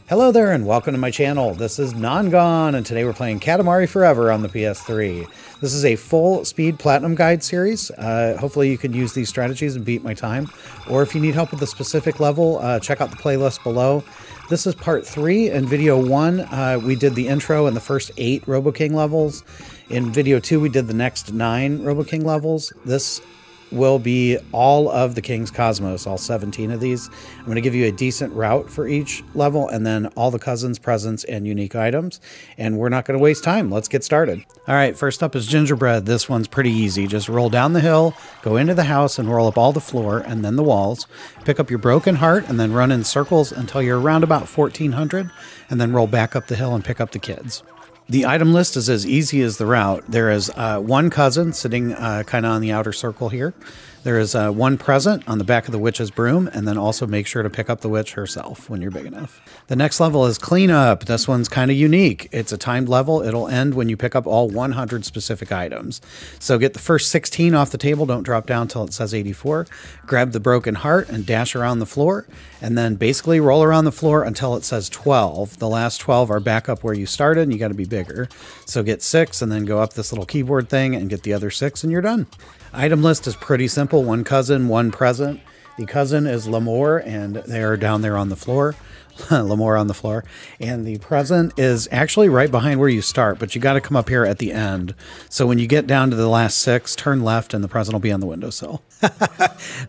Hello there and welcome to my channel. This is Non-Gone and today we're playing Katamari Forever on the PS3. This is a full speed platinum guide series. Hopefully you can use these strategies and beat my time. Or if you need help with a specific level, check out the playlist below. This is part 3. In video 1, we did the intro and the first 8 Robo King levels. In video 2, we did the next 9 Robo King levels. This will be all of the King's Cosmos, all 17 of these. I'm going to give you a decent route for each level and then all the cousins, presents, and unique items. And we're not going to waste time. Let's get started. All right, first up is Gingerbread. This one's pretty easy. Just roll down the hill, go into the house, and roll up all the floor and then the walls. Pick up your broken heart and then run in circles until you're around about 1400, and then roll back up the hill and pick up the kids. The item list is as easy as the route. There is one cousin sitting kind of on the outer circle here. There is one present on the back of the witch's broom, and then also make sure to pick up the witch herself when you're big enough. The next level is Cleanup. This one's kind of unique. It's a timed level. It'll end when you pick up all 100 specific items. So get the first 16 off the table. Don't drop down until it says 84. Grab the broken heart and dash around the floor, and then basically roll around the floor until it says 12. The last 12 are back up where you started, and you got to be bigger. So get 6 and then go up this little keyboard thing and get the other 6 and you're done. Item list is pretty simple. One cousin, one present. The cousin is L'Amour, and they're down there on the floor. L'Amour on the floor. And the present is actually right behind where you start, but you got to come up here at the end. So when you get down to the last 6, turn left and the present will be on the windowsill.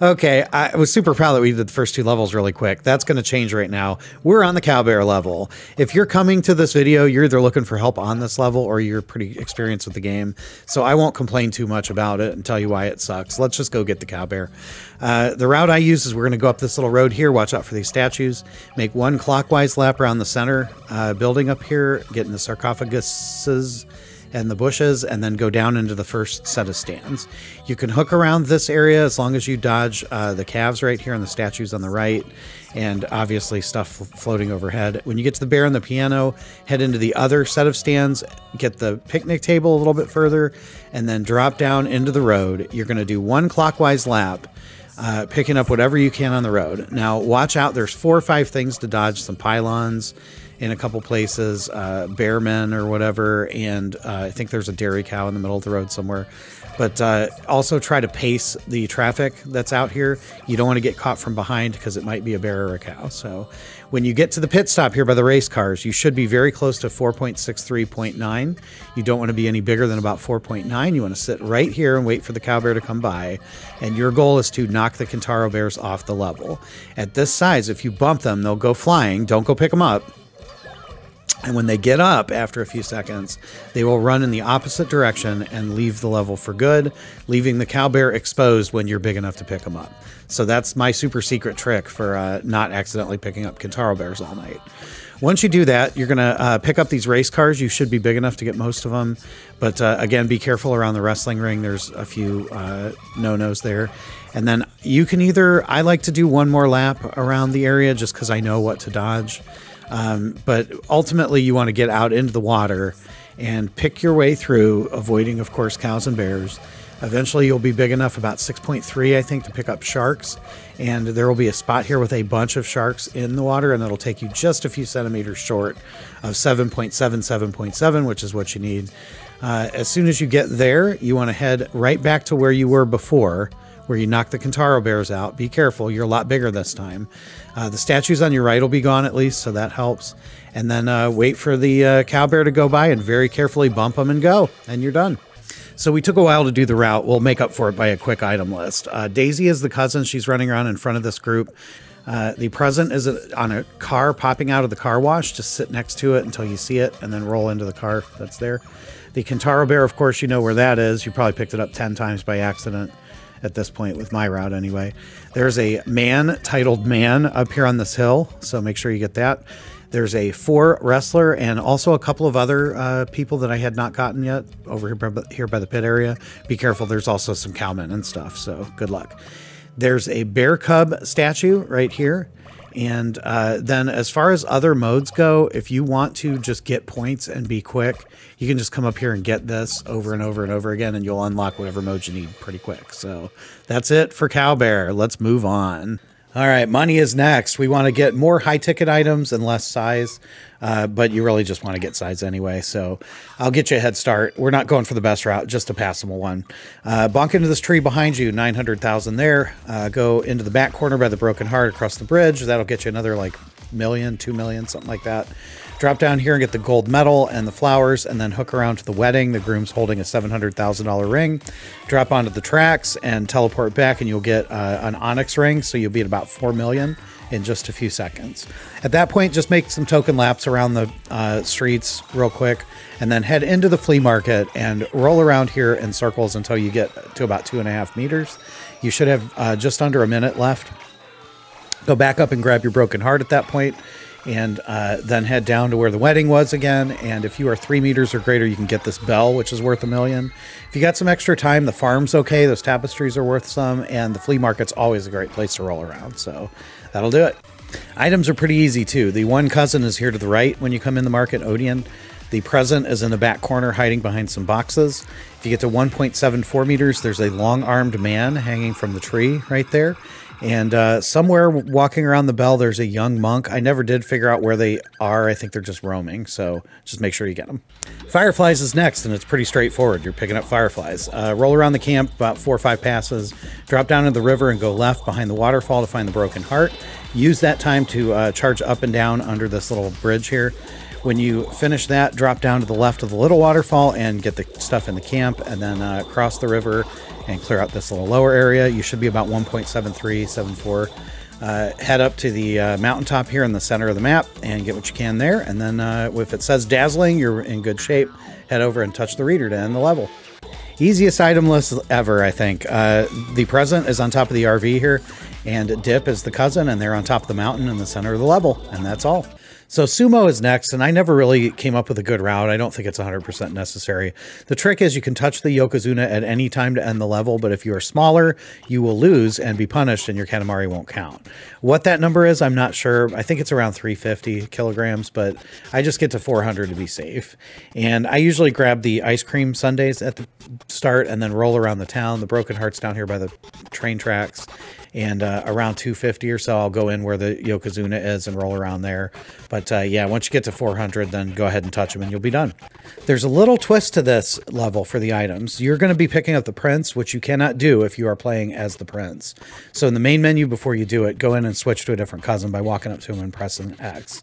Okay, I was super proud that we did the first 2 levels really quick. That's going to change right now. We're on the Cowbear level. If you're coming to this video, you're either looking for help on this level or you're pretty experienced with the game. So I won't complain too much about it and tell you why it sucks. Let's just go get the Cowbear. The route I use is we're going to go up this little road here. Watch out for these statues. Make one clockwise lap around the center building up here, get in the sarcophaguses and the bushes, and then go down into the first set of stands. You can hook around this area as long as you dodge the calves right here and the statues on the right, and obviously stuff floating overhead. When you get to the bear and the piano, head into the other set of stands, get the picnic table a little bit further, and then drop down into the road. You're going to do one clockwise lap, picking up whatever you can on the road. Now watch out, there's 4 or 5 things to dodge, some pylons in a couple places, bear men or whatever, and I think there's a dairy cow in the middle of the road somewhere. But also try to pace the traffic that's out here. You don't want to get caught from behind because it might be a bear or a cow. So when you get to the pit stop here by the race cars, you should be very close to 4.63.9. You don't want to be any bigger than about 4.9. You want to sit right here and wait for the Cowbear to come by. And your goal is to knock the Kintaro bears off the level. At this size, if you bump them, they'll go flying. Don't go pick them up. And when they get up after a few seconds, they will run in the opposite direction and leave the level for good, leaving the Cowbear exposed when you're big enough to pick them up. So that's my super secret trick for not accidentally picking up Kintaro bears all night. Once you do that, you're going to pick up these race cars. You should be big enough to get most of them. But again, be careful around the wrestling ring. There's a few no-nos there. And then you can either, I like to do one more lap around the area just because I know what to dodge. But ultimately you want to get out into the water and pick your way through, avoiding, of course, cows and bears. Eventually you'll be big enough, about 6.3, I think, to pick up sharks. And there will be a spot here with a bunch of sharks in the water, and it'll take you just a few centimeters short of 7.77.7, which is what you need. As soon as you get there, you want to head right back to where you were before, where you knocked the Kintaro bears out. Be careful, you're a lot bigger this time. The statues on your right will be gone at least, so that helps. And then wait for the Cowbear to go by and very carefully bump them and go, and you're done. So we took a while to do the route. We'll make up for it by a quick item list. Daisy is the cousin. She's running around in front of this group. The present is on a car popping out of the car wash. Just sit next to it until you see it and then roll into the car that's there. The Kintaro bear, of course, you know where that is. You probably picked it up 10 times by accident at this point with my route anyway. There's a man titled Man up here on this hill, so make sure you get that. There's a 4 wrestler and also a couple of other people that I had not gotten yet over here by the pit area. Be careful, there's also some cowmen and stuff, so good luck. There's a bear cub statue right here. And then as far as other modes go, if you want to just get points and be quick, you can just come up here and get this over and over and over again, and you'll unlock whatever mode you need pretty quick. So that's it for Cowbear. Let's move on. All right, money is next. We want to get more high-ticket items and less size, but you really just want to get size anyway, so I'll get you a head start. We're not going for the best route, just a passable one. Bonk into this tree behind you, 900,000 there. Go into the back corner by the Broken Heart across the bridge. That'll get you another, like, million, 2 million, something like that. Drop down here and get the gold medal and the flowers, and then hook around to the wedding. The groom's holding a $700,000 ring. Drop onto the tracks and teleport back, and you'll get an onyx ring, so you'll be at about 4 million in just a few seconds. At that point, just make some token laps around the streets real quick, and then head into the flea market and roll around here in circles until you get to about 2.5 meters. You should have just under a minute left. Go back up and grab your broken heart at that point, and then head down to where the wedding was again. And if you are 3 meters or greater, you can get this bell, which is worth 1 million. If you got some extra time, the farm's okay. Those tapestries are worth some, and the flea market's always a great place to roll around. So that'll do it. Items are pretty easy too. The one cousin is here to the right when you come in the market, Odeon. The present is in the back corner hiding behind some boxes. If you get to 1.74 meters, there's a long-armed man hanging from the tree right there. And somewhere walking around the bell, there's a young monk. I never did figure out where they are. I think they're just roaming, so just make sure you get them. Fireflies is next, and it's pretty straightforward. You're picking up fireflies. Roll around the camp about 4 or 5 passes, drop down into the river and go left behind the waterfall to find the broken heart. Use that time to charge up and down under this little bridge here. When you finish that, drop down to the left of the little waterfall and get the stuff in the camp, and then cross the river and clear out this little lower area. You should be about 1.7374. Head up to the mountaintop here in the center of the map and get what you can there. And then if it says dazzling, you're in good shape. Head over and touch the reader to end the level. Easiest item list ever, I think. The present is on top of the RV here, and Dip is the cousin, and they're on top of the mountain in the center of the level, and that's all. So Sumo is next, and I never really came up with a good route. I don't think it's 100% necessary. The trick is you can touch the Yokozuna at any time to end the level, but if you are smaller, you will lose and be punished, and your Katamari won't count. What that number is, I'm not sure. I think it's around 350 kilograms, but I just get to 400 to be safe. And I usually grab the ice cream sundaes at the start and then roll around the town. The Broken Heart's down here by the train tracks. And around 250 or so, I'll go in where the Yokozuna is and roll around there. But yeah, once you get to 400, then go ahead and touch them and you'll be done. There's a little twist to this level for the items. You're going to be picking up the prince, which you cannot do if you are playing as the prince. So in the main menu, before you do it, go in and switch to a different cousin by walking up to him and pressing X.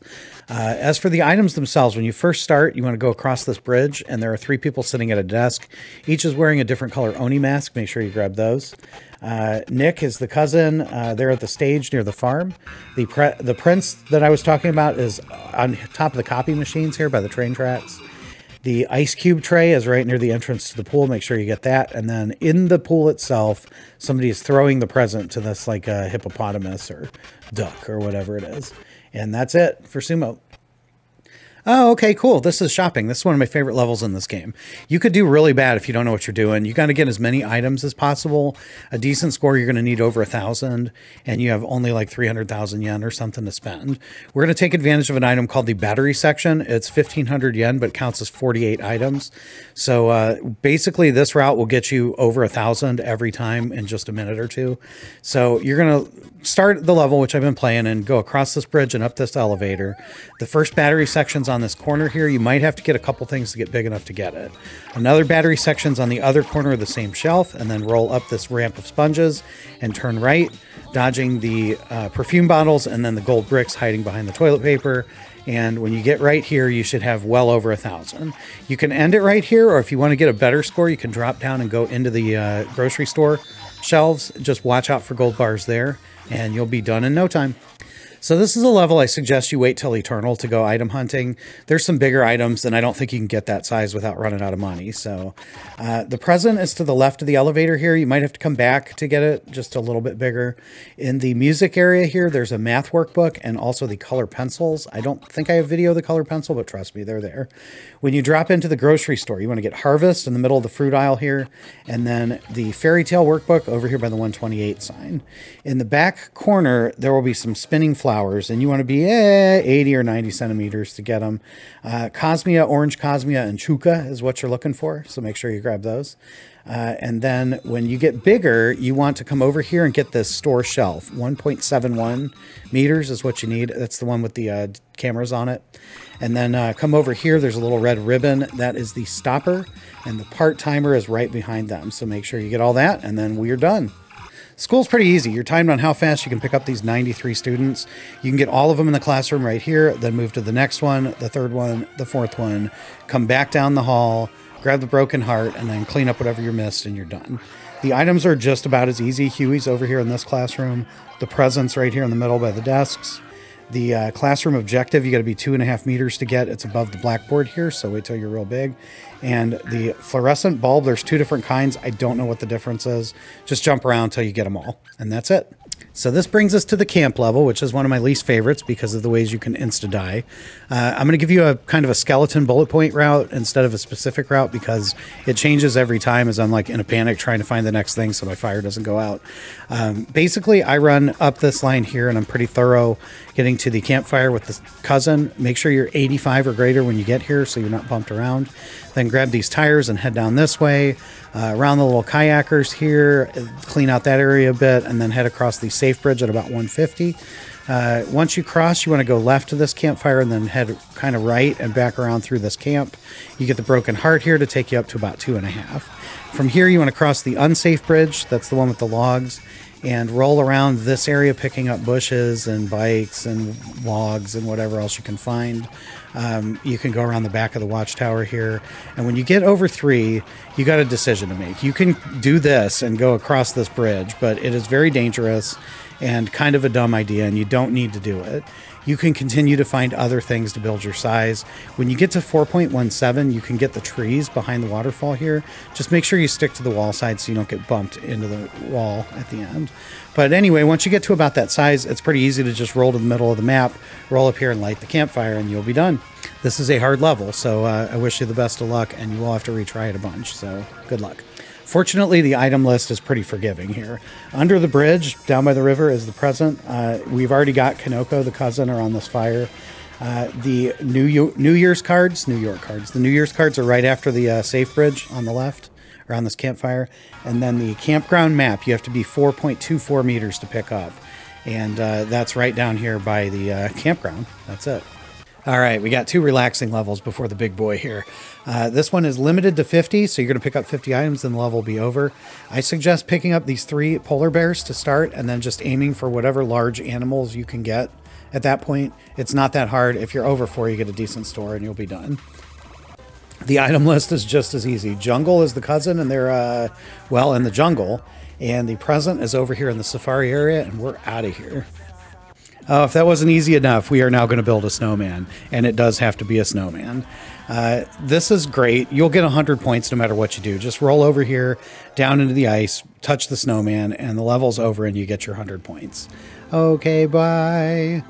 As for the items themselves, when you first start, you want to go across this bridge, and there are 3 people sitting at a desk. Each is wearing a different color Oni mask. Make sure you grab those. Nick is the cousin. They're at the stage near the farm. The prince that I was talking about is on top of the copy machines here by the train tracks. The ice cube tray is right near the entrance to the pool. Make sure you get that. And then in the pool itself, somebody is throwing the present to this like a hippopotamus or duck or whatever it is. And that's it for Sumo. Oh, okay, cool. This is shopping. This is one of my favorite levels in this game. You could do really bad if you don't know what you're doing. You got to get as many items as possible. A decent score, you're going to need over 1,000, and you have only like 300,000 yen or something to spend. We're going to take advantage of an item called the battery section. It's 1,500 yen, but counts as 48 items. So basically, this route will get you over 1,000 every time in just a minute or two. So you're going to start the level, which I've been playing, and go across this bridge and up this elevator. The first battery section's on this corner here. You might have to get a couple things to get big enough to get it. Another battery section's on the other corner of the same shelf, and then roll up this ramp of sponges and turn right, dodging the perfume bottles and then the gold bricks hiding behind the toilet paper. And when you get right here, you should have well over 1,000. You can end it right here, or if you want to get a better score, you can drop down and go into the grocery store shelves. Just watch out for gold bars there, and you'll be done in no time. So this is a level I suggest you wait till Eternal to go item hunting. There's some bigger items, and I don't think you can get that size without running out of money. So the present is to the left of the elevator here. You might have to come back to get it just a little bit bigger. In the music area here, there's a math workbook and also the color pencils. I don't think I have video of the color pencil, but trust me, they're there. When you drop into the grocery store, you want to get Harvest in the middle of the fruit aisle here, and then the Fairy Tale workbook over here by the 128 sign. In the back corner, there will be some spinning flowers, and you want to be 80 or 90 centimeters to get them. Cosmia, Orange Cosmia, and Chuka is what you're looking for, so make sure you grab those. And then when you get bigger, you want to come over here and get this store shelf. 1.71 meters is what you need. That's the one with the cameras on it. And then come over here. There's a little red ribbon. That is the stopper. And the part timer is right behind them. So make sure you get all that, and then we're done. School's pretty easy. You're timed on how fast you can pick up these 93 students. You can get all of them in the classroom right here, then move to the next one, the third one, the fourth one, come back down the hall, grab the broken heart, and then clean up whatever you missed, and you're done. The items are just about as easy. Huey's over here in this classroom. The presents right here in the middle by the desks. The classroom objective, you got to be 2.5 meters to get. It's above the blackboard here, so wait till you're real big. And the fluorescent bulb, there's 2 different kinds. I don't know what the difference is. Just jump around till you get them all, and that's it. So this brings us to the camp level, which is one of my least favorites because of the ways you can insta-die. I'm going to give you a kind of a skeleton bullet point route instead of a specific route because it changes every time as I'm like in a panic trying to find the next thing so my fire doesn't go out. Basically, I run up this line here and I'm pretty thorough getting to the campfire with the cousin. Make sure you're 85 or greater when you get here so you're not bumped around. Then grab these tires and head down this way, around the little kayakers here, clean out that area a bit, and then head across the safe bridge at about 150. Once you cross, you want to go left to this campfire and then head kind of right and back around through this camp. You get the broken heart here to take you up to about 2.5. From here, you want to cross the unsafe bridge. That's the one with the logs. And roll around this area picking up bushes and bikes and logs and whatever else you can find. You can go around the back of the watchtower here. And when you get over 3, you got a decision to make. You can do this and go across this bridge, but it is very dangerous and kind of a dumb idea, and you don't need to do it. You can continue to find other things to build your size. When you get to 4.17, you can get the trees behind the waterfall here. Just make sure you stick to the wall side so you don't get bumped into the wall at the end. But anyway, once you get to about that size, it's pretty easy to just roll to the middle of the map, roll up here and light the campfire, and you'll be done. This is a hard level, so I wish you the best of luck, and you will have to retry it a bunch, so good luck. Fortunately, the item list is pretty forgiving here. Under the bridge, down by the river, is the present. We've already got Kanoko, the cousin, are on this fire. The New Year's cards, New York cards. The New Year's cards are right after the safe bridge on the left, around this campfire. And then the campground map, you have to be 4.24 meters to pick up. And that's right down here by the campground. That's it. All right, we got 2 relaxing levels before the big boy here. This one is limited to 50, so you're going to pick up 50 items and the level will be over. I suggest picking up these 3 polar bears to start and then just aiming for whatever large animals you can get at that point. It's not that hard. If you're over 4, you get a decent store and you'll be done. The item list is just as easy. Jungle is the cousin, and they're, well, in the jungle. And the present is over here in the safari area, and we're out of here. Oh, if that wasn't easy enough, we are now going to build a snowman, and it does have to be a snowman. This is great. You'll get 100 points no matter what you do. Just roll over here, down into the ice, touch the snowman, and the level's over, and you get your 100 points. Okay, bye.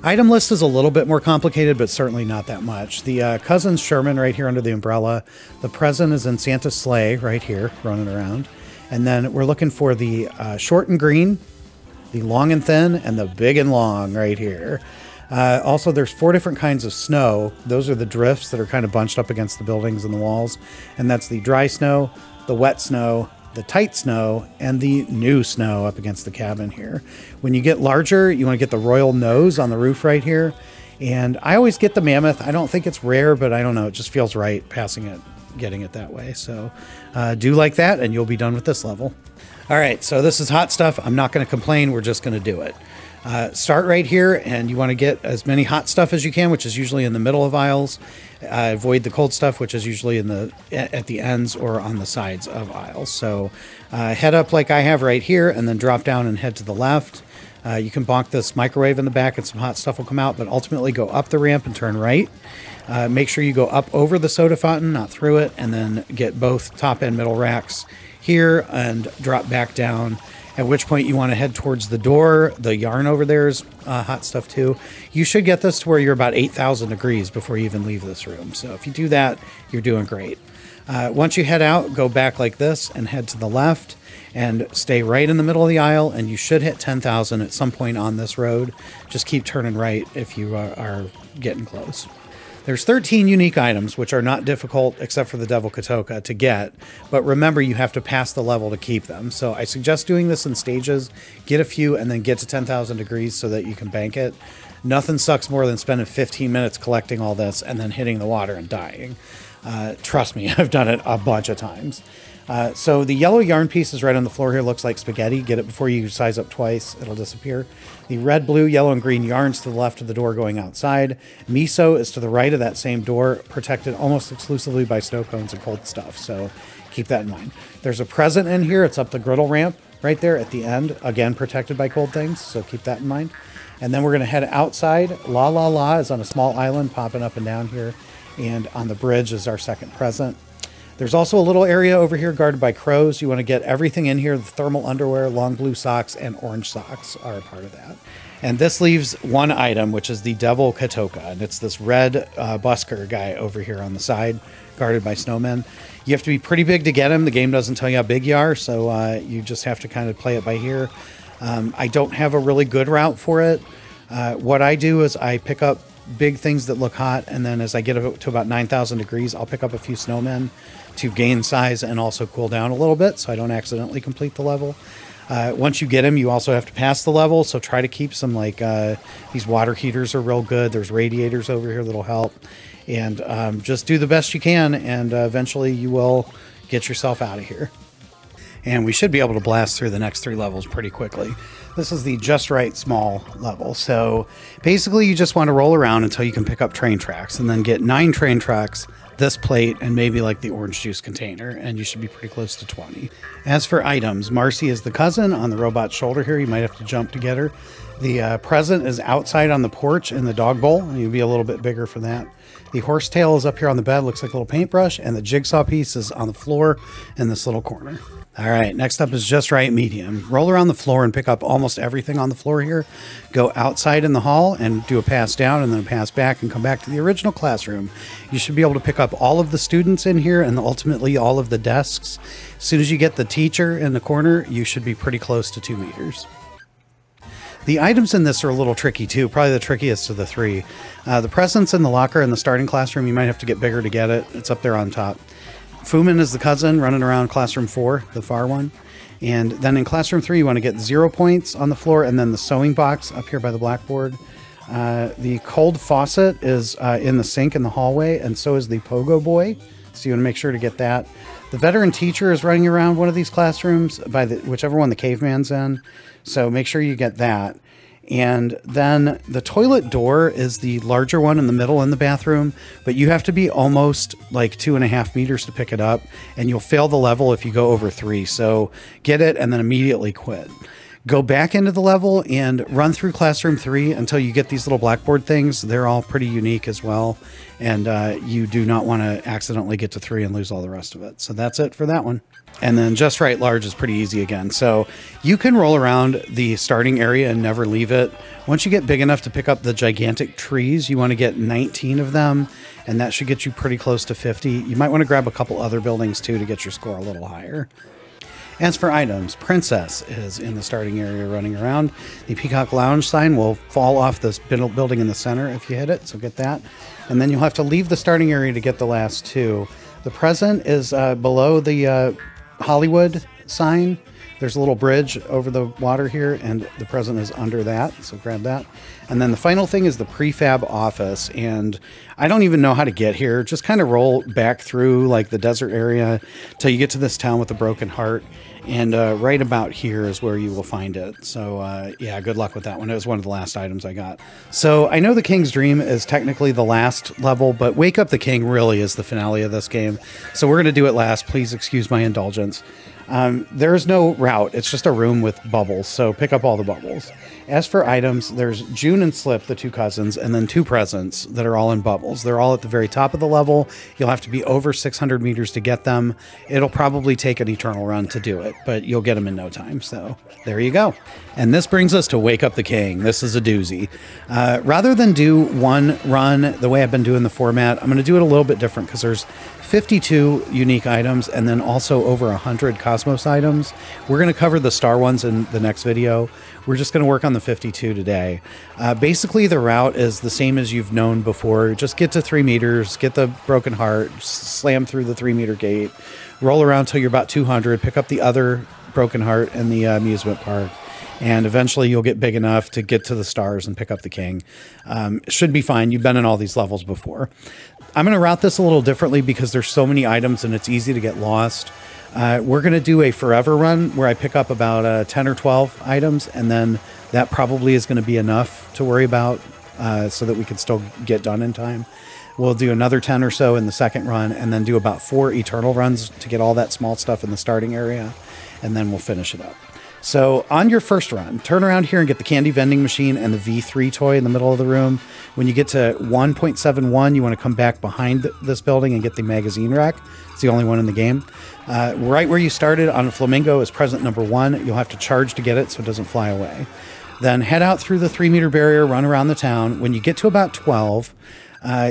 Item list is a little bit more complicated, but certainly not that much. The cousin's Sherman right here under the umbrella. The present is in Santa's sleigh right here, running around. And then we're looking for the short and green, the long and thin, and the big and long right here. Also, there's 4 different kinds of snow. Those are the drifts that are kind of bunched up against the buildings and the walls. And that's the dry snow, the wet snow, the tight snow, and the new snow up against the cabin here. When you get larger, you want to get the royal nose on the roof right here. And I always get the mammoth. I don't think it's rare, but I don't know. It just feels right passing it, getting it that way. So do like that, and you'll be done with this level. All right, so this is hot stuff. I'm not going to complain. We're just going to do it. Start right here, and you want to get as many hot stuff as you can, which is usually in the middle of aisles. Avoid the cold stuff, which is usually at the ends or on the sides of aisles. So head up like I have right here, and then drop down and head to the left. You can bonk this microwave in the back, and some hot stuff will come out, but ultimately go up the ramp and turn right. Make sure you go up over the soda fountain, not through it, and then get both top and middle racks here and drop back down, at which point you want to head towards the door. The yarn over there is hot stuff too. You should get this to where you're about 8,000 degrees before you even leave this room. So if you do that, you're doing great. Once you head out, go back like this and head to the left and stay right in the middle of the aisle, and you should hit 10,000 at some point on this road. Just keep turning right if you are getting close. There's 13 unique items, which are not difficult except for the Devil Katoka to get. But remember, you have to pass the level to keep them. So I suggest doing this in stages. Get a few and then get to 10,000 degrees so that you can bank it. Nothing sucks more than spending 15 minutes collecting all this and then hitting the water and dying. Trust me, I've done it a bunch of times. So the yellow yarn piece is right on the floor here. Looks like spaghetti. Get it before you size up twice. It'll disappear. The red, blue, yellow, and green yarns to the left of the door going outside. Miso is to the right of that same door, protected almost exclusively by snow cones and cold stuff. So keep that in mind. There's a present in here. It's up the griddle ramp right there at the end. Again, protected by cold things. So keep that in mind. And then we're going to head outside. La La La is on a small island popping up and down here. And on the bridge is our second present. There's also a little area over here guarded by crows. You want to get everything in here. The thermal underwear, long blue socks, and orange socks are a part of that. And this leaves one item, which is the Devil Katoka. And it's this red busker guy over here on the side, guarded by snowmen. You have to be pretty big to get him. The game doesn't tell you how big you are, so you just have to kind of play it by ear. I don't have a really good route for it. What I do is I pick up big things that look hot, and then as I get to about 9,000 degrees, I'll pick up a few snowmen to gain size and also cool down a little bit so I don't accidentally complete the level. Once you get them, you also have to pass the level, so try to keep some, like, these water heaters are real good. There's radiators over here that'll help. And just do the best you can, and eventually you will get yourself out of here. And we should be able to blast through the next 3 levels pretty quickly. This is the just right small level. So basically you just want to roll around until you can pick up train tracks, and then get 9 train tracks, this plate, and maybe like the orange juice container, and you should be pretty close to 20. As for items, Marcy is the cousin on the robot's shoulder here. You might have to jump to get her. The present is outside on the porch in the dog bowl. You'll be a little bit bigger for that. The horsetail is up here on the bed, looks like a little paintbrush, and the jigsaw piece is on the floor in this little corner. All right, next up is just right medium. Roll around the floor and pick up almost everything on the floor here. Go outside in the hall and do a pass down and then a pass back and come back to the original classroom. You should be able to pick up all of the students in here and ultimately all of the desks. As soon as you get the teacher in the corner, you should be pretty close to 2 meters. The items in this are a little tricky too, probably the trickiest of the 3. The presents in the locker in the starting classroom, you might have to get bigger to get it. It's up there on top. Fumin is the cousin running around classroom 4, the far one. And then in classroom 3, you want to get 0 points on the floor, and then the sewing box up here by the blackboard. The cold faucet is in the sink in the hallway, and so is the pogo boy. So you want to make sure to get that. The veteran teacher is running around one of these classrooms by whichever one the caveman's in. So make sure you get that. And then the toilet door is the larger one in the middle in the bathroom, but you have to be almost like 2.5 meters to pick it up, and you'll fail the level if you go over 3. So get it and then immediately quit. Go back into the level and run through classroom 3 until you get these little blackboard things. They're all pretty unique as well, and you do not want to accidentally get to 3 and lose all the rest of it. So that's it for that one. And then just right large is pretty easy again. So you can roll around the starting area and never leave it. Once you get big enough to pick up the gigantic trees, you want to get 19 of them, and that should get you pretty close to 50. You might want to grab a couple other buildings too to get your score a little higher. As for items, Princess is in the starting area running around. The Peacock Lounge sign will fall off this building in the center if you hit it, so get that. And then you'll have to leave the starting area to get the last 2. The present is below the Hollywood sign. There's a little bridge over the water here, and the present is under that, so grab that. And then the final thing is the prefab office, and I don't even know how to get here. Just kind of roll back through like the desert area till you get to this town with the broken heart, and right about here is where you will find it. So yeah, good luck with that one. It was one of the last items I got. So I know the King's Dream is technically the last level, but Wake Up the King really is the finale of this game. So we're going to do it last. Please excuse my indulgence. There is no route. It's just a room with bubbles, so pick up all the bubbles. As for items, there's June and Slip, the 2 cousins, and then 2 presents that are all in bubbles. They're all at the very top of the level. You'll have to be over 600 meters to get them. It'll probably take an eternal run to do it, but you'll get them in no time, so there you go. And this brings us to Wake Up the King. This is a doozy. Rather than do one run the way I've been doing the format, I'm going to do it a little bit different because there's 52 unique items, and then also over 100 Cosmos items. We're going to cover the star ones in the next video. We're just going to work on the 52 today. Basically, the route is the same as you've known before. Just get to 3 meters, get the broken heart, slam through the 3-meter gate, roll around till you're about 200, pick up the other broken heart in the amusement park, and eventually you'll get big enough to get to the stars and pick up the king. It should be fine. You've been in all these levels before. I'm going to route this a little differently because there's so many items and it's easy to get lost. We're going to do a forever run where I pick up about 10 or 12 items, and then that probably is going to be enough to worry about so that we can still get done in time. We'll do another 10 or so in the second run, and then do about 4 eternal runs to get all that small stuff in the starting area, and then we'll finish it up. So on your first run, turn around here and get the candy vending machine and the V3 toy in the middle of the room. When you get to 1.71, you want to come back behind this building and get the magazine rack. It's the only one in the game. Right where you started on a flamingo is present number 1. You'll have to charge to get it so it doesn't fly away. Then head out through the 3-meter barrier, run around the town. When you get to about 12,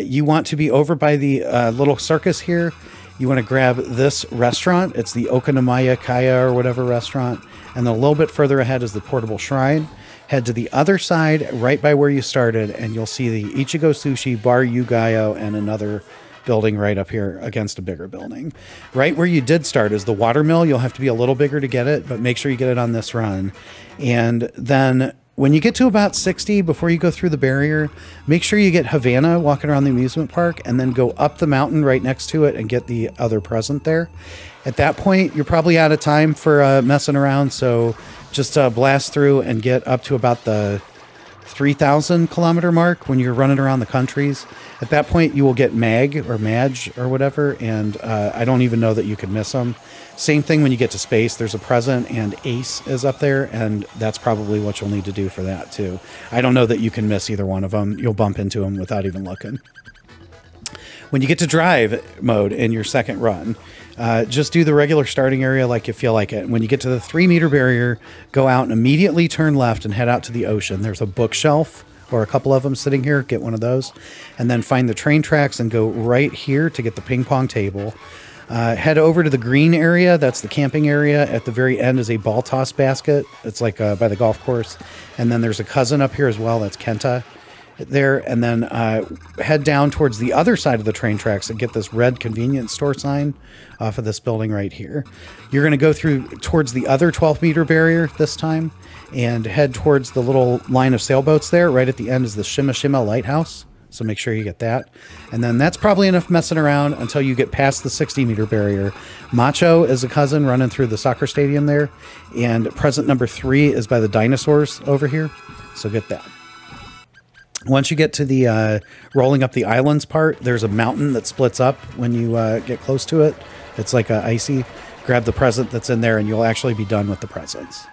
you want to be over by the little circus here. You want to grab this restaurant. It's the Okonomaya Kaya or whatever restaurant. And then a little bit further ahead is the portable shrine. Head to the other side, right by where you started, and you'll see the Ichigo Sushi, Bar Yugayo, and another building right up here against a bigger building. Right where you did start is the watermill. You'll have to be a little bigger to get it, but make sure you get it on this run. And then when you get to about 60, before you go through the barrier, make sure you get Havana walking around the amusement park, and then go up the mountain right next to it and get the other present there. At that point, you're probably out of time for messing around, so just blast through and get up to about the 3,000 kilometer mark when you're running around the countries. At that point, you will get Mag or Madge or whatever, and I don't even know that you could miss them. Same thing when you get to space. There's a present, and Ace is up there, and that's probably what you'll need to do for that, too. I don't know that you can miss either one of them. You'll bump into them without even looking. When you get to drive mode in your second run, just do the regular starting area like you feel like it. When you get to the 3-meter barrier, go out and immediately turn left and head out to the ocean. There's a bookshelf or a couple of them sitting here. Get one of those. And then find the train tracks and go right here to get the ping pong table. Head over to the green area. That's the camping area. At the very end is a ball toss basket. It's like by the golf course. And then there's a cousin up here as well. That's Kenta there. And then head down towards the other side of the train tracks and get this red convenience store sign off of this building right here. You're going to go through towards the other 12-meter barrier this time and head towards the little line of sailboats there. Right at the end is the Shima Shima Lighthouse. So make sure you get that. And then that's probably enough messing around until you get past the 60-meter barrier. Macho is a cousin running through the soccer stadium there. And present number 3 is by the dinosaurs over here. So get that. Once you get to the rolling up the islands part, there's a mountain that splits up when you get close to it. It's like icy. Grab the present that's in there and you'll actually be done with the presents.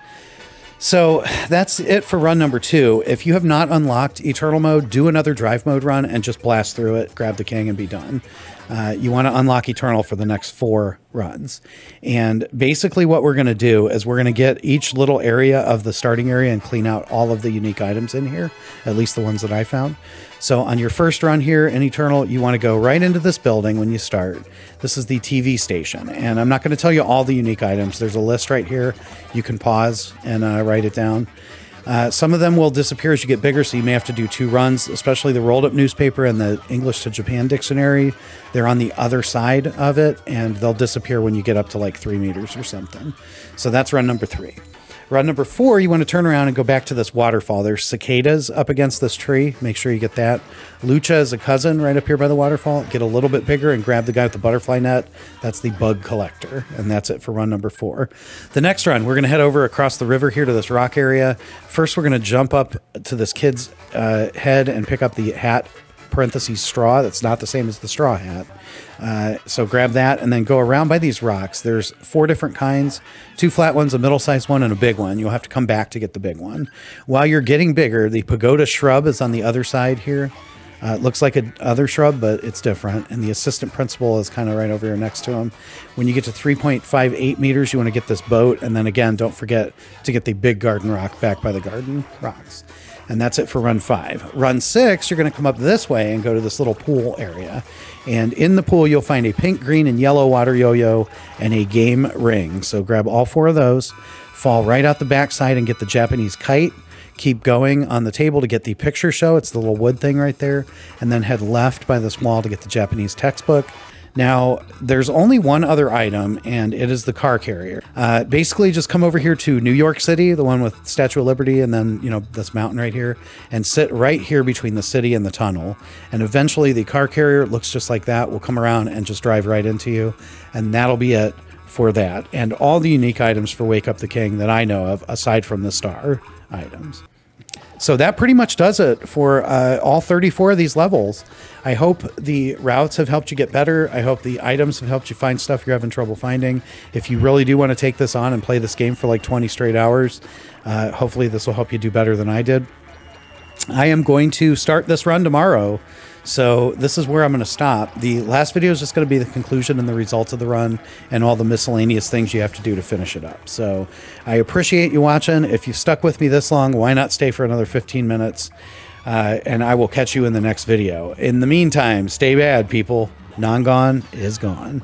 So that's it for run number 2. If you have not unlocked Eternal Mode, do another drive mode run and just blast through it, grab the king and be done. You want to unlock Eternal for the next 4 runs. And basically what we're going to do is we're going to get each little area of the starting area and clean out all of the unique items in here, at least the ones that I found. So on your first run here in Eternal, you want to go right into this building when you start. This is the TV station, and I'm not going to tell you all the unique items. There's a list right here. You can pause and write it down. Some of them will disappear as you get bigger, so you may have to do 2 runs, especially the rolled up newspaper and the English to Japan dictionary. They're on the other side of it, and they'll disappear when you get up to like 3 meters or something. So that's run number 3. Run number 4, you want to turn around and go back to this waterfall. There's cicadas up against this tree. Make sure you get that. Lucha is a cousin right up here by the waterfall. Get a little bit bigger and grab the guy with the butterfly net. That's the bug collector. And that's it for run number 4. The next run, we're going to head over across the river here to this rock area. First, we're going to jump up to this kid's head and pick up the hat, parentheses straw. That's not the same as the straw hat. So grab that and then go around by these rocks. There's 4 different kinds, 2 flat ones, a middle-sized one, and a big one. You'll have to come back to get the big one. While you're getting bigger, the pagoda shrub is on the other side here. It looks like another shrub, but it's different. And the assistant principal is kind of right over here next to him. When you get to 3.58 meters, you want to get this boat. And then again, don't forget to get the big garden rock back by the garden rocks. And that's it for run 5. Run 6, you're going to come up this way and go to this little pool area. And in the pool, you'll find a pink, green, and yellow water yo-yo and a game ring. So grab all 4 of those, fall right out the backside and get the Japanese kite. Keep going on the table to get the picture show. It's the little wood thing right there. And then head left by this wall to get the Japanese textbook. Now, there's only one other item, and it is the car carrier. Basically, just come over here to New York City, the one with Statue of Liberty, and then, you know, this mountain right here, and sit right here between the city and the tunnel. And eventually, the car carrier looks just like that. Will come around and just drive right into you, and that'll be it for that. And all the unique items for Wake Up the King that I know of, aside from the star items. So that pretty much does it for all 34 of these levels. I hope the routes have helped you get better. I hope the items have helped you find stuff you're having trouble finding. If you really do want to take this on and play this game for like 20 straight hours, hopefully this will help you do better than I did. I am going to start this run tomorrow, so this is where I'm going to stop. The last video is just going to be the conclusion and the results of the run and all the miscellaneous things you have to do to finish it up. So I appreciate you watching. If you've stuck with me this long, why not stay for another 15 minutes? And I will catch you in the next video. In the meantime, stay bad, people. Non-gone is gone.